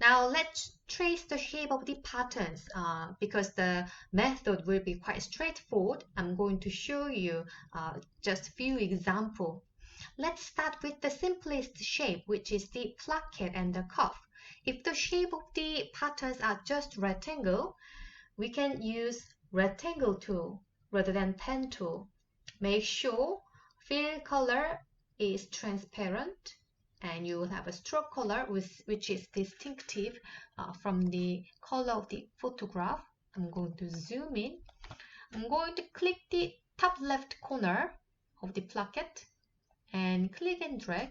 Now let's trace the shape of the patterns. Because the method will be quite straightforward, I'm going to show you just a few examples. Let's start with the simplest shape, which is the placket and the cuff. If the shape of the patterns are just rectangle, we can use rectangle tool rather than pen tool. Make sure fill color is transparent and you will have a stroke color which is distinctive from the color of the photograph. I'm going to zoom in. I'm going to click the top left corner of the placket and click and drag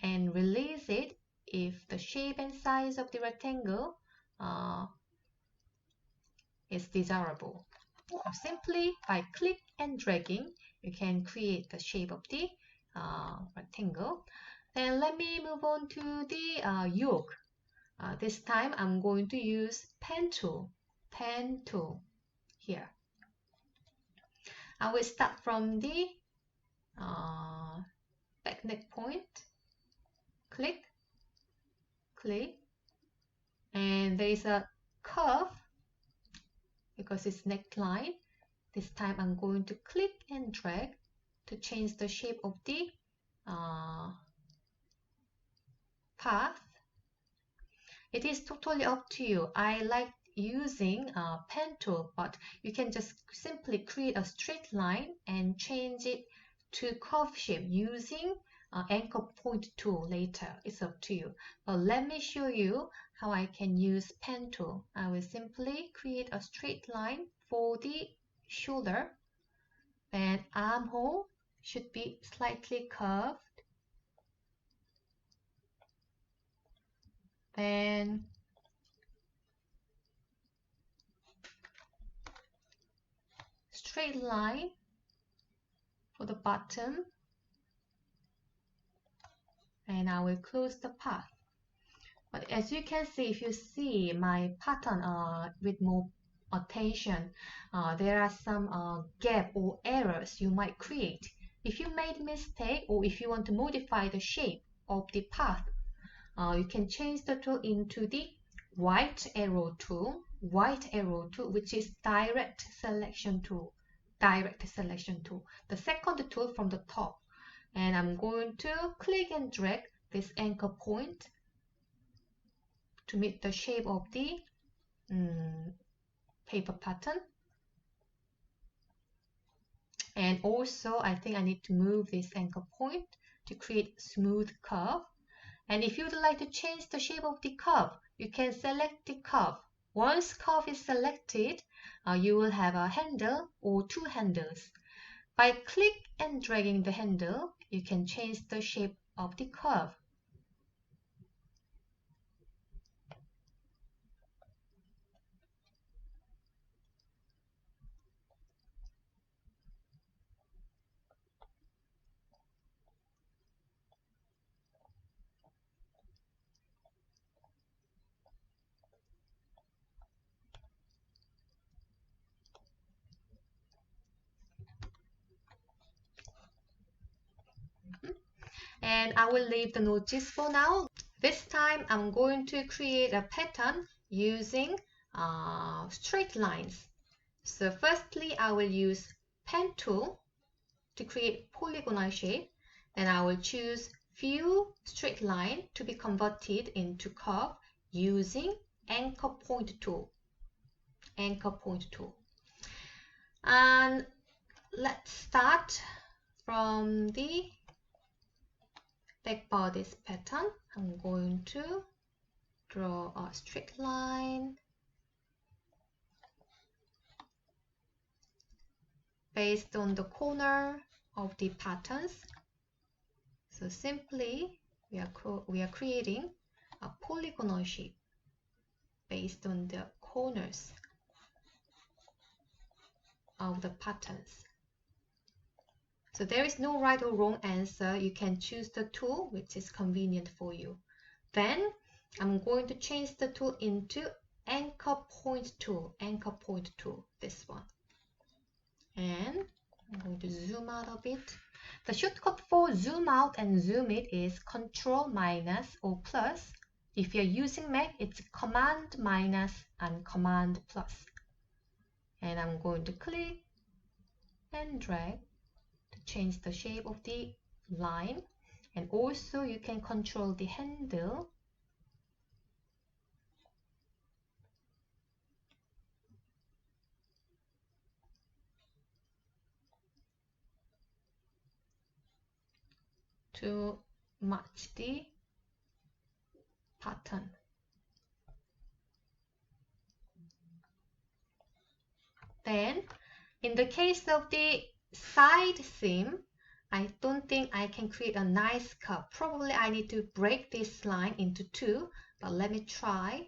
and release it if the shape and size of the rectangle is desirable. Or simply by click and dragging, you can create the shape of the rectangle. Then let me move on to the yoke. This time I'm going to use pen tool here. I will start from the back neck point, click, and there is a curve because it's neckline. This time I'm going to click and drag to change the shape of the path. It is totally up to you. I like using pen tool, but you can just simply create a straight line and change it to curve shape using anchor point tool later. It's up to you. But let me show you how I can use pen tool. I will simply create a straight line for the shoulder, and armhole should be slightly curved. Then straight line for the bottom, and I will close the path. But as you can see, if you see my pattern with more attention, there are some gap or errors you might create. If you made mistake or if you want to modify the shape of the path, you can change the tool into the white arrow tool, which is direct selection tool, the second tool from the top. And I'm going to click and drag this anchor point to meet the shape of the paper pattern. And also I think I need to move this anchor point to create smooth curve. And if you would like to change the shape of the curve, you can select the curve. Once curve is selected, you will have a handle or two handles. By click and dragging the handle, you can change the shape of the curve. And I will leave the notice for now. This time I'm going to create a pattern using straight lines. So firstly, I will use pen tool to create polygonal shape. Then I will choose few straight line to be converted into curve using anchor point tool. And let's start from the back bodice pattern. I'm going to draw a straight line based on the corner of the patterns. So simply we are creating a polygonal shape based on the corners of the patterns. So there is no right or wrong answer. You can choose the tool which is convenient for you. Then I'm going to change the tool into anchor point tool, this one. And I'm going to zoom out a bit. The shortcut for zoom out and zoom in is Ctrl- or plus If you're using Mac, it's Command minus and Command plus. And I'm going to click and drag to change the shape of the line. And also you can control the handle. To match the pattern. Then, in the case of the side seam, I don't think I can create a nice curve. Probably I need to break this line into two, but let me try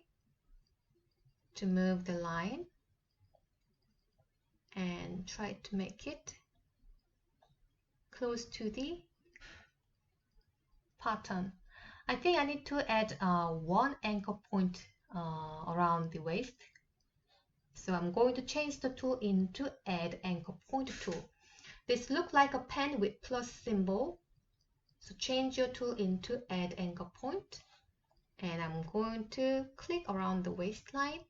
to move the line and try to make it close to the pattern. I think I need to add one anchor point around the waist. So I'm going to change the tool into Add Anchor Point tool. This looks like a pen with plus symbol. So change your tool into Add Anchor Point. And I'm going to click around the waistline.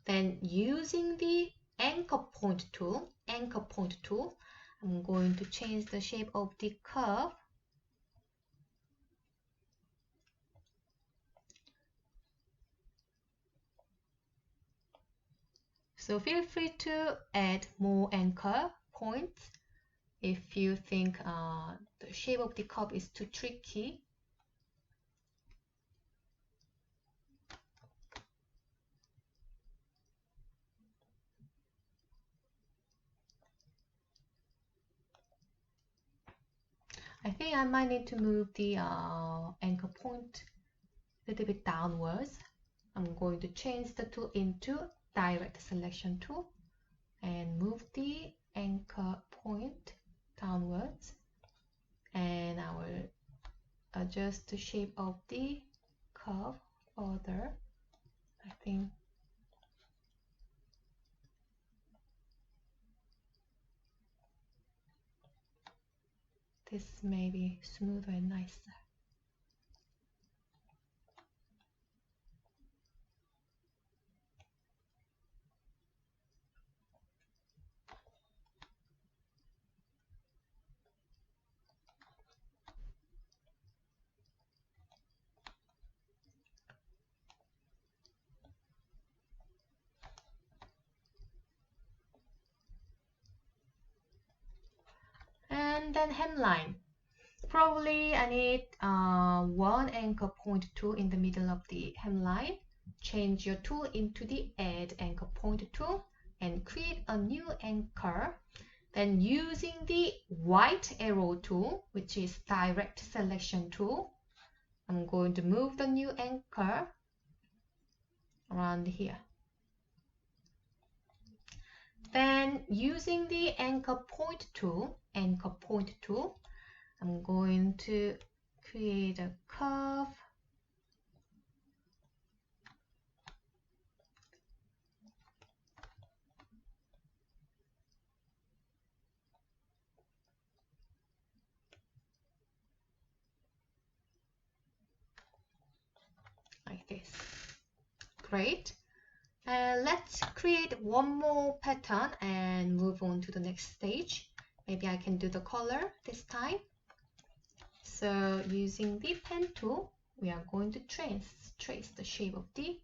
Then using the Anchor Point tool, I'm going to change the shape of the curve. So feel free to add more anchor points if you think the shape of the curve is too tricky. I think I might need to move the anchor point a little bit downwards. I'm going to change the tool into Direct Selection tool and move the anchor point downwards, and I will adjust the shape of the curve further. I think this may be smoother and nicer. And then hemline. Probably I need one anchor point tool in the middle of the hemline. Change your tool into the Add Anchor Point tool and create a new anchor. Then using the white arrow tool, which is Direct Selection tool, I'm going to move the new anchor around here. Then using the Anchor Point tool, I'm going to create a curve. Like this. Great. Let's create one more pattern and move on to the next stage. Maybe I can do the color this time. So using the pen tool, we are going to trace the shape of the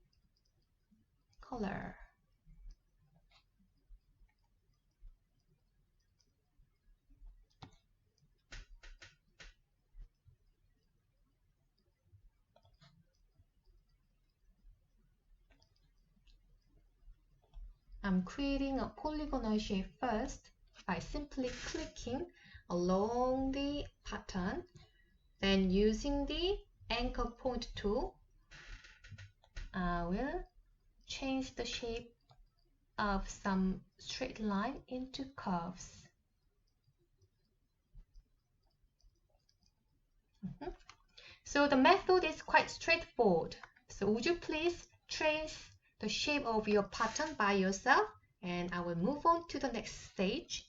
color. I'm creating a polygonal shape first by simply clicking along the pattern. Then using the Anchor Point tool, I will change the shape of some straight line into curves. So the method is quite straightforward. So would you please trace the shape of your pattern by yourself, and I will move on to the next stage.